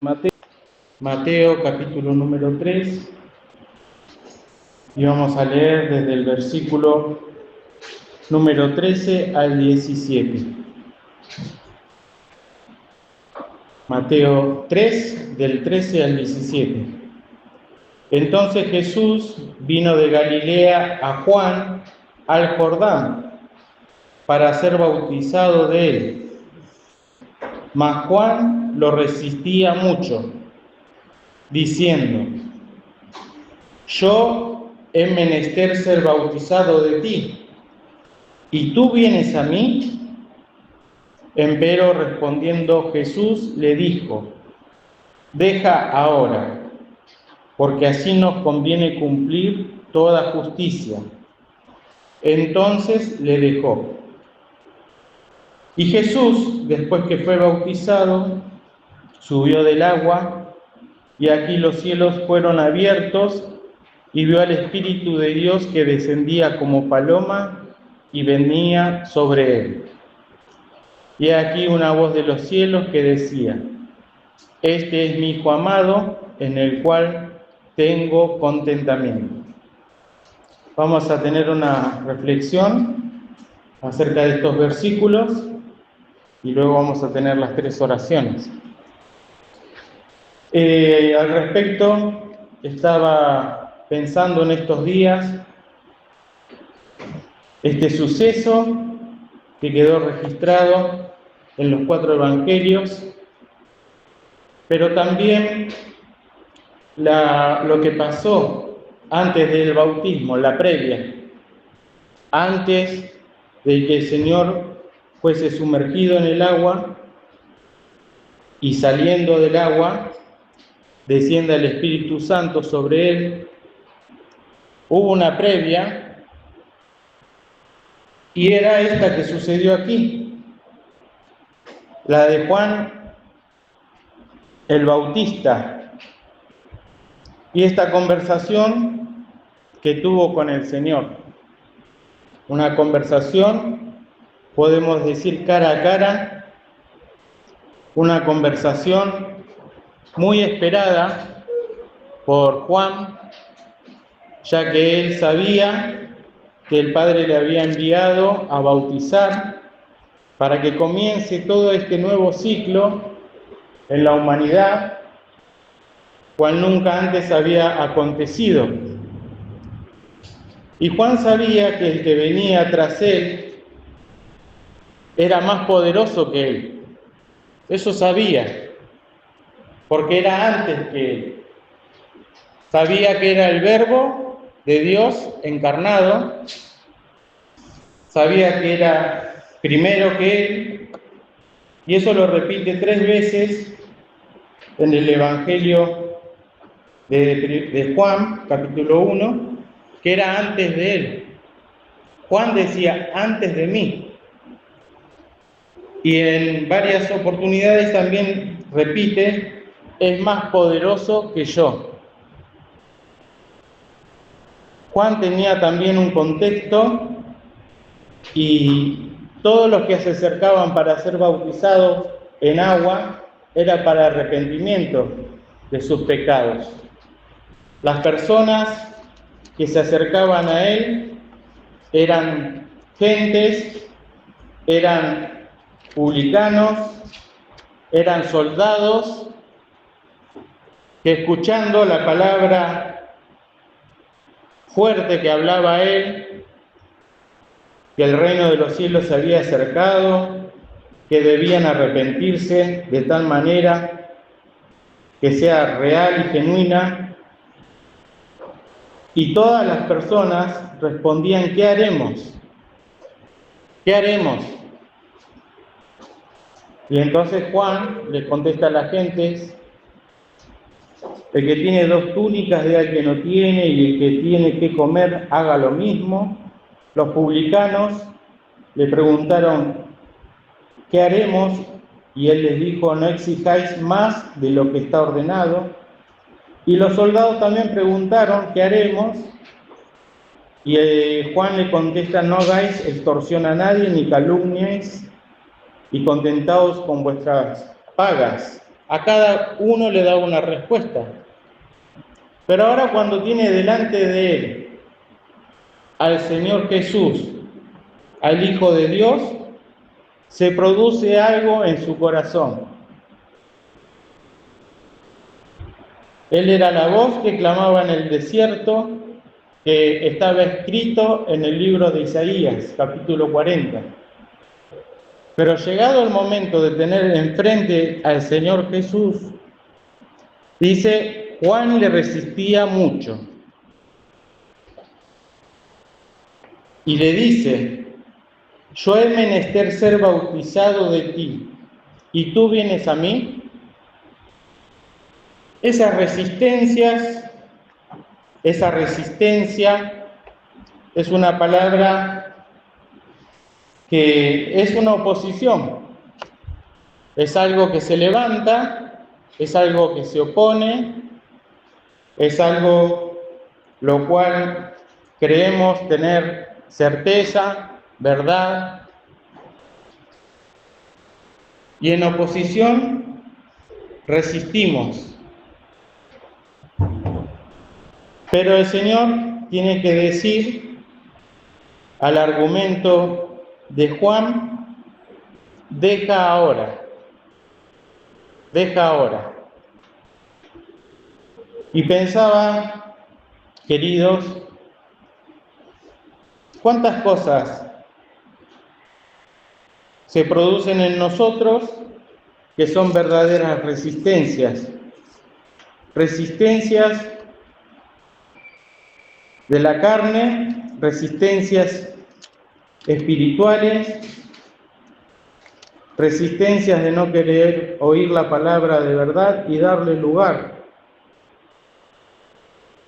Mateo, Mateo capítulo número 3 y vamos a leer desde el versículo número 13 al 17. Mateo 3, del 13 al 17. Entonces Jesús vino de Galilea a Juan al Jordán para ser bautizado de él. Mas Juan lo resistía mucho, diciendo: Yo he menester ser bautizado de ti, ¿y tú vienes a mí? Empero respondiendo Jesús le dijo: Deja ahora, porque así nos conviene cumplir toda justicia. Entonces le dejó. Y Jesús, después que fue bautizado, subió del agua, y aquí los cielos fueron abiertos, y vio al Espíritu de Dios que descendía como paloma y venía sobre él. Y aquí una voz de los cielos que decía: Este es mi Hijo amado, en el cual tengo contentamiento. Vamos a tener una reflexión acerca de estos versículos y luego vamos a tener las 3 oraciones. Al respecto, estaba pensando en estos días este suceso que quedó registrado en los 4 evangelios, pero también lo que pasó antes del bautismo, la previa, antes de que el Señor fuese sumergido en el agua y saliendo del agua descienda el Espíritu Santo sobre él. Hubo una previa y era esta que sucedió aquí, la de Juan el Bautista, y esta conversación que tuvo con el Señor. Una conversación, podemos decir, cara a cara, una conversación muy esperada por Juan, ya que él sabía que el Padre le había enviado a bautizar para que comience todo este nuevo ciclo en la humanidad, cual nunca antes había acontecido. Y Juan sabía que el que venía tras él era más poderoso que él. Eso sabía, porque era antes que él. Sabía que era el Verbo de Dios encarnado, sabía que era primero que él, y eso lo repite 3 veces en el Evangelio de Juan, capítulo 1, que era antes de él. Juan decía: antes de mí. Y en varias oportunidades también repite: es más poderoso que yo. Juan tenía también un contexto, y todos los que se acercaban para ser bautizados en agua era para arrepentimiento de sus pecados. Las personas que se acercaban a él eran gentes, eran publicanos, eran soldados que, escuchando la palabra fuerte que hablaba él, que el reino de los cielos se había acercado, que debían arrepentirse de tal manera que sea real y genuina, y todas las personas respondían: ¿qué haremos? ¿Qué haremos? Y entonces Juan le contesta a la gente: el que tiene 2 túnicas dé al que no tiene, y el que tiene que comer haga lo mismo. Los publicanos le preguntaron: ¿qué haremos? Y él les dijo: no exijáis más de lo que está ordenado. Y los soldados también preguntaron: ¿qué haremos? Y Juan le contesta: no hagáis extorsión a nadie, ni calumnies, y contentaos con vuestras pagas. a cada uno le daba una respuesta. Pero ahora cuando tiene delante de él al Señor Jesús, al Hijo de Dios, se produce algo en su corazón. Él era la voz que clamaba en el desierto, que estaba escrito en el libro de Isaías, capítulo 40. Pero llegado el momento de tener enfrente al Señor Jesús, dice, Juan le resistía mucho. Y le dice, yo he menester ser bautizado de ti, ¿y tú vienes a mí? Esa resistencia es una palabra que es una oposición, es algo que se levanta, es algo que se opone, es algo lo cual creemos tener certeza, verdad, y en oposición resistimos. Pero el Señor tiene que decir al argumento de Juan, deja ahora. Y pensaba, queridos, ¿cuántas cosas se producen en nosotros que son verdaderas resistencias? Resistencias de la carne, resistencias espirituales, resistencias de no querer oír la palabra de verdad y darle lugar.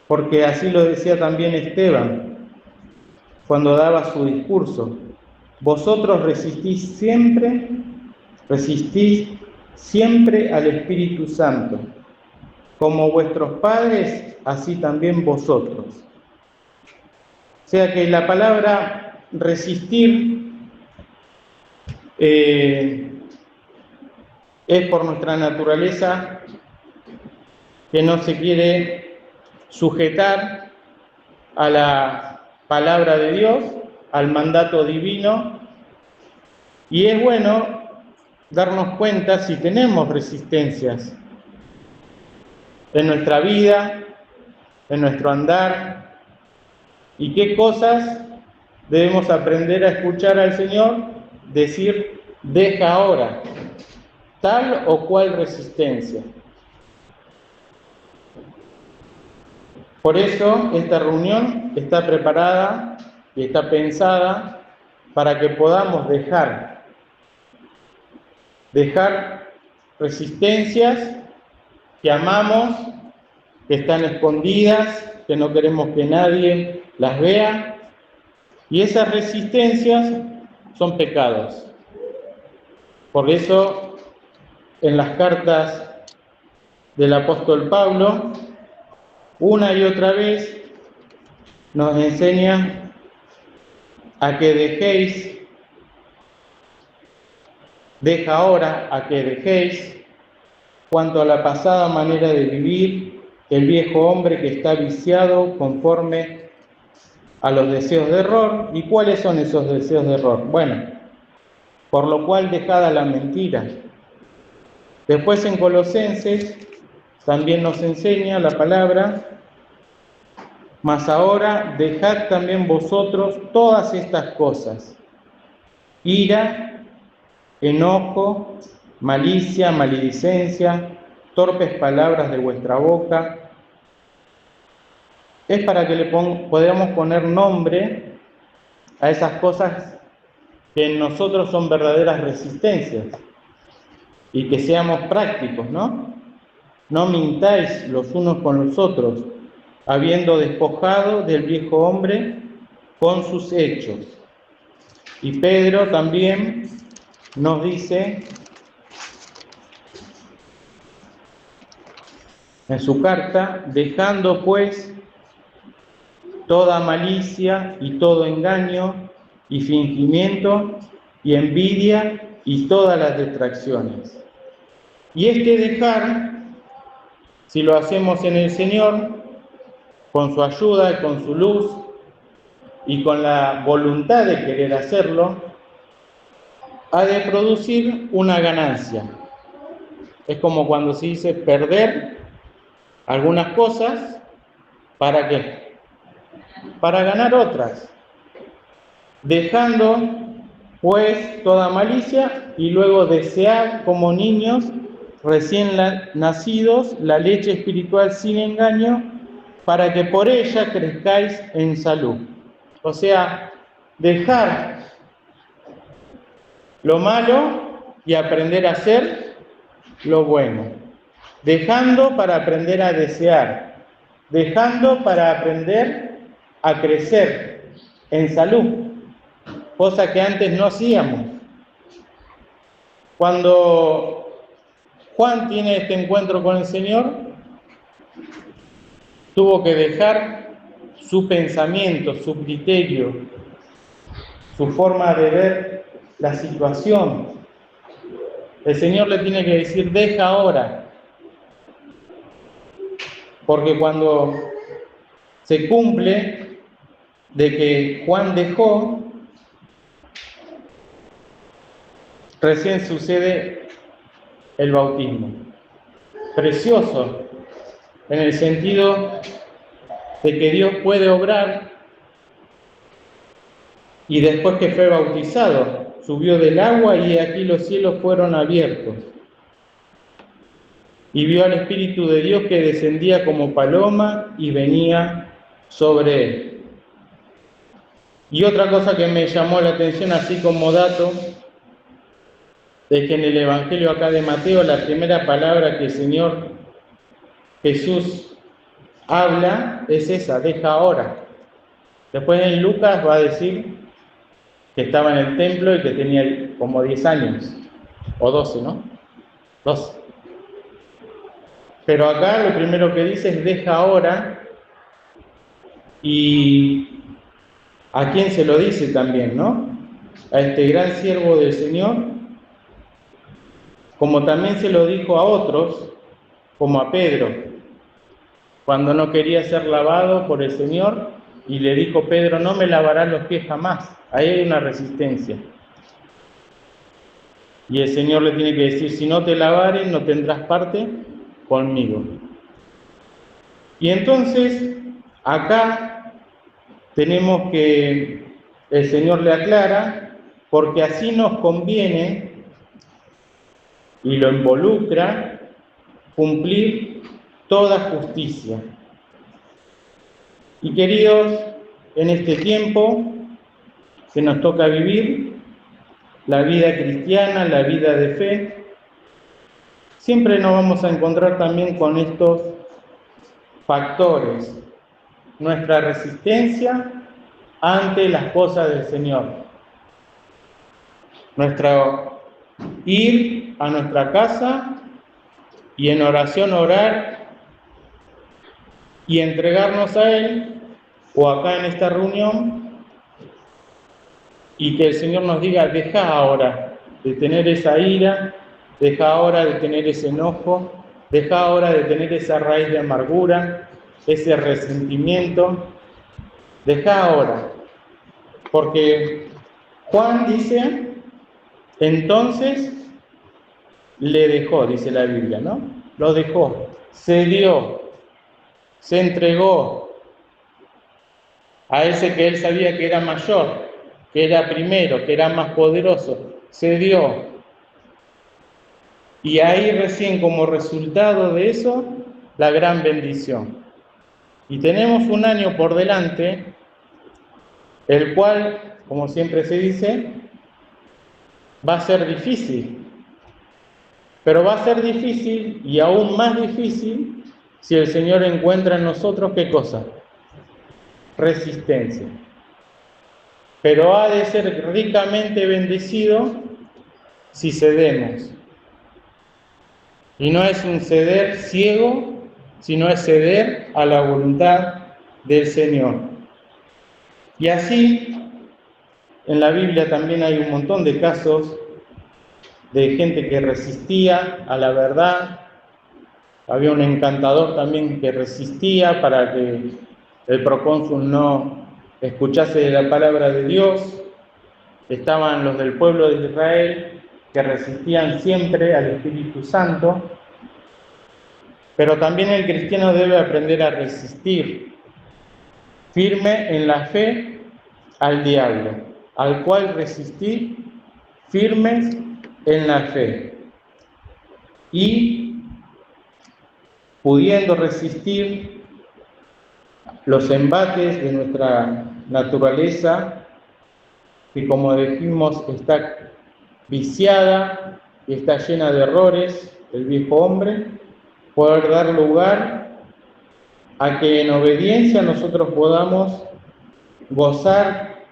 Porque así lo decía también Esteban cuando daba su discurso. Vosotros resistís siempre al Espíritu Santo. Como vuestros padres, así también vosotros. O sea que la palabra resistir es por nuestra naturaleza que no se quiere sujetar a la palabra de Dios, al mandato divino, y es bueno darnos cuenta si tenemos resistencias en nuestra vida, en nuestro andar, y qué cosas debemos aprender a escuchar al Señor decir, deja ahora, tal o cual resistencia. Por eso esta reunión está preparada y está pensada para que podamos dejar resistencias que amamos, que están escondidas, que no queremos que nadie las vea, y esas resistencias son pecados. Por eso en las cartas del apóstol Pablo, una y otra vez nos enseña a que deja ahora a que dejéis, cuanto a la pasada manera de vivir, el viejo hombre que está viciado conforme a los deseos de error. ¿Y cuáles son esos deseos de error? Bueno, por lo cual dejada la mentira. Después en Colosenses también nos enseña la palabra, mas ahora dejad también vosotros todas estas cosas: ira, enojo, malicia, maledicencia, torpes palabras de vuestra boca. Es para que le podamos poner nombre a esas cosas que en nosotros son verdaderas resistencias y que seamos prácticos, ¿no? No mintáis los unos con los otros, habiendo despojado del viejo hombre con sus hechos. Y Pedro también nos dice en su carta, dejando pues toda malicia y todo engaño y fingimiento y envidia y todas las distracciones. Y este dejar, si lo hacemos en el Señor, con su ayuda, con su luz y con la voluntad de querer hacerlo, ha de producir una ganancia. Es como cuando se dice perder algunas cosas, ¿para qué? Para ganar otras, dejando pues toda malicia y luego desear como niños recién nacidos la leche espiritual sin engaño, para que por ella crezcáis en salud. O sea, dejar lo malo y aprender a hacer lo bueno. Dejando para aprender a desear. Dejando para aprender a crecer en salud. Cosa que antes no hacíamos. Cuando Juan tiene este encuentro con el Señor, tuvo que dejar su pensamiento, su criterio, su forma de ver la situación. El Señor le tiene que decir, deja ahora. Porque cuando se cumple de que Juan dejó, recién sucede el bautismo. Precioso, en el sentido de que Dios puede obrar, y después que fue bautizado, subió del agua y aquí los cielos fueron abiertos. Y vio al Espíritu de Dios que descendía como paloma y venía sobre él. Y otra cosa que me llamó la atención, así como dato, es que en el Evangelio acá de Mateo, la primera palabra que el Señor Jesús habla es esa, deja ahora. Después en Lucas va a decir que estaba en el templo y que tenía como 10 años, o 12, ¿no? 12. Pero acá lo primero que dice es deja ahora, y ¿a quién se lo dice también, no? A este gran siervo del Señor, como también se lo dijo a otros, como a Pedro, cuando no quería ser lavado por el Señor, y le dijo Pedro, no me lavarás los pies jamás. Ahí hay una resistencia. Y el Señor le tiene que decir, si no te lavares, no tendrás parte conmigo. Y entonces, acá tenemos que el Señor le aclara, porque así nos conviene, y lo involucra, cumplir toda justicia. Y queridos, en este tiempo que nos toca vivir, la vida cristiana, la vida de fe, siempre nos vamos a encontrar también con estos factores. Nuestra resistencia ante las cosas del Señor. Nuestro ir a nuestra casa y en oración orar y entregarnos a Él, o acá en esta reunión, y que el Señor nos diga, deja ahora de tener esa ira, deja ahora de tener ese enojo, deja ahora de tener esa raíz de amargura, ese resentimiento, deja ahora. Porque Juan dice, entonces le dejó, dice la Biblia, ¿no? Lo dejó, se dio, se entregó a ese que él sabía que era mayor, que era primero, que era más poderoso, se dio. Y ahí recién como resultado de eso, la gran bendición. Y tenemos un año por delante, el cual, como siempre se dice, va a ser difícil. Pero va a ser difícil y aún más difícil si el Señor encuentra en nosotros, ¿qué cosa? Resistencia. Pero ha de ser ricamente bendecido si cedemos. Y no es un ceder ciego, sino es ceder a la voluntad del Señor. Y así, en la Biblia también hay un montón de casos de gente que resistía a la verdad. Había un encantador también que resistía para que el procónsul no escuchase la palabra de Dios. Estaban los del pueblo de Israel que resistían siempre al Espíritu Santo. Pero también el cristiano debe aprender a resistir firme en la fe al diablo, al cual resistir firmes en la fe. Y pudiendo resistir los embates de nuestra naturaleza, que como dijimos está viciada y está llena de errores, el viejo hombre, poder dar lugar a que en obediencia nosotros podamos gozar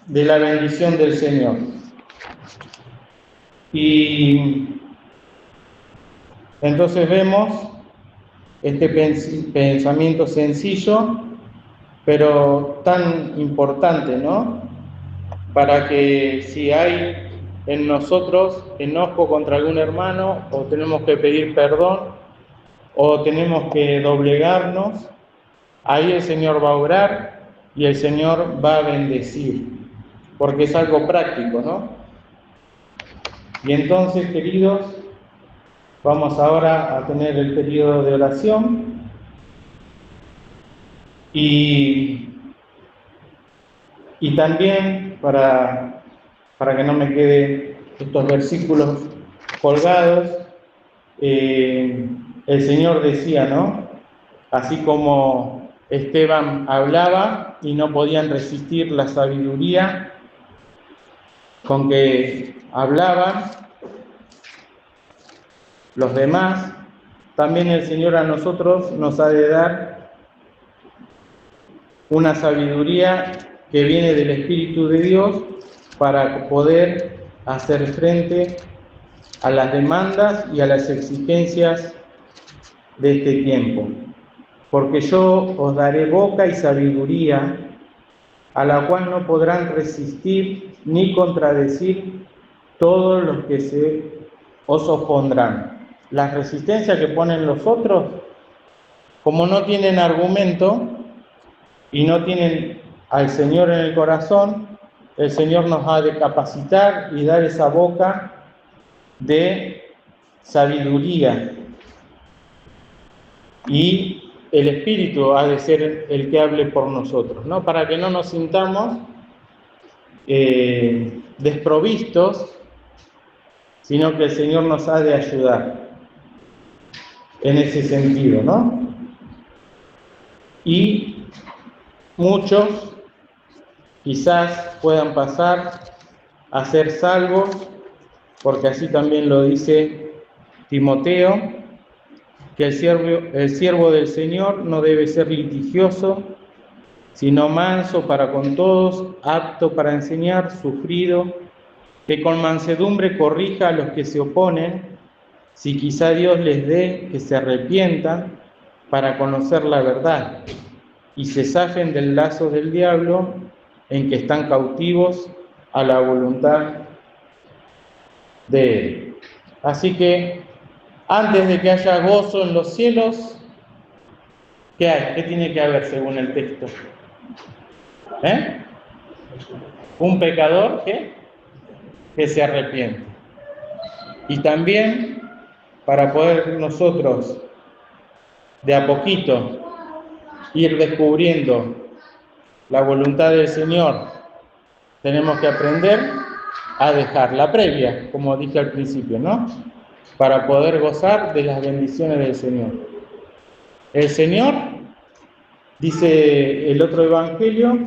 de la bendición del Señor. Y entonces vemos este pensamiento sencillo, pero tan importante, ¿no? Para que si hay en nosotros enojo contra algún hermano, o tenemos que pedir perdón, o tenemos que doblegarnos, ahí el Señor va a obrar y el Señor va a bendecir, porque es algo práctico, ¿no? Y entonces, queridos, vamos ahora a tener el periodo de oración y también para que no me queden estos versículos colgados, el Señor decía, ¿no? Así como Esteban hablaba y no podían resistir la sabiduría con que hablaban los demás, también el Señor a nosotros nos ha de dar una sabiduría que viene del Espíritu de Dios para poder hacer frente a las demandas y a las exigencias de este tiempo. Porque yo os daré boca y sabiduría, a la cual no podrán resistir ni contradecir todos los que se os opondrán. Las resistencias que ponen los otros, como no tienen argumento y no tienen al Señor en el corazón, el Señor nos ha de capacitar y dar esa boca de sabiduría. Y el Espíritu ha de ser el que hable por nosotros, ¿no? Para que no nos sintamos desprovistos, sino que el Señor nos ha de ayudar en ese sentido, ¿no? Y muchos quizás puedan pasar a ser salvos, porque así también lo dice Timoteo, que el siervo del Señor no debe ser litigioso, sino manso para con todos, apto para enseñar, sufrido, que con mansedumbre corrija a los que se oponen, si quizá Dios les dé que se arrepientan para conocer la verdad y se zafen del lazo del diablo en que están cautivos a la voluntad de Él. Así que antes de que haya gozo en los cielos, ¿qué hay? ¿Qué tiene que haber según el texto? Un pecador que se arrepiente. Y también, para poder nosotros de a poquito ir descubriendo la voluntad del Señor, tenemos que aprender a dejar la previa, como dije al principio, ¿no? Para poder gozar de las bendiciones del Señor. El Señor, dice el otro evangelio,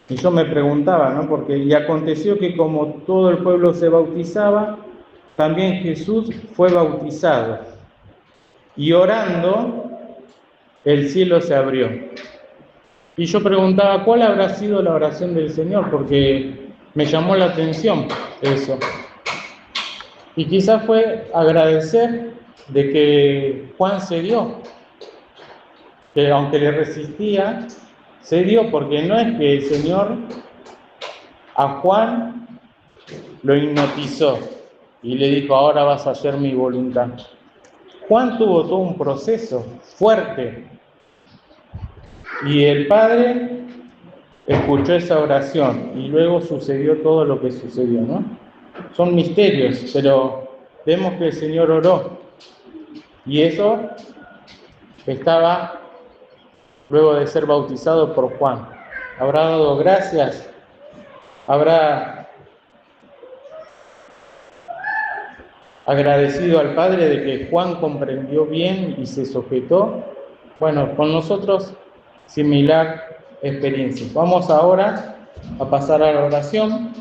y yo me preguntaba, ¿no? Porque y aconteció que como todo el pueblo se bautizaba, también Jesús fue bautizado. Y orando, el cielo se abrió. Y yo preguntaba, ¿cuál habrá sido la oración del Señor? Porque me llamó la atención eso. Y quizás fue agradecer de que Juan se dio, que aunque le resistía, se dio, porque no es que el Señor a Juan lo hipnotizó y le dijo, ahora vas a hacer mi voluntad. Juan tuvo todo un proceso fuerte y el Padre escuchó esa oración y luego sucedió todo lo que sucedió, ¿no? Son misterios, pero vemos que el Señor oró y eso estaba luego de ser bautizado por Juan. Habrá dado gracias, habrá agradecido al Padre de que Juan comprendió bien y se sujetó. Bueno, con nosotros similar experiencia. Vamos ahora a pasar a la oración.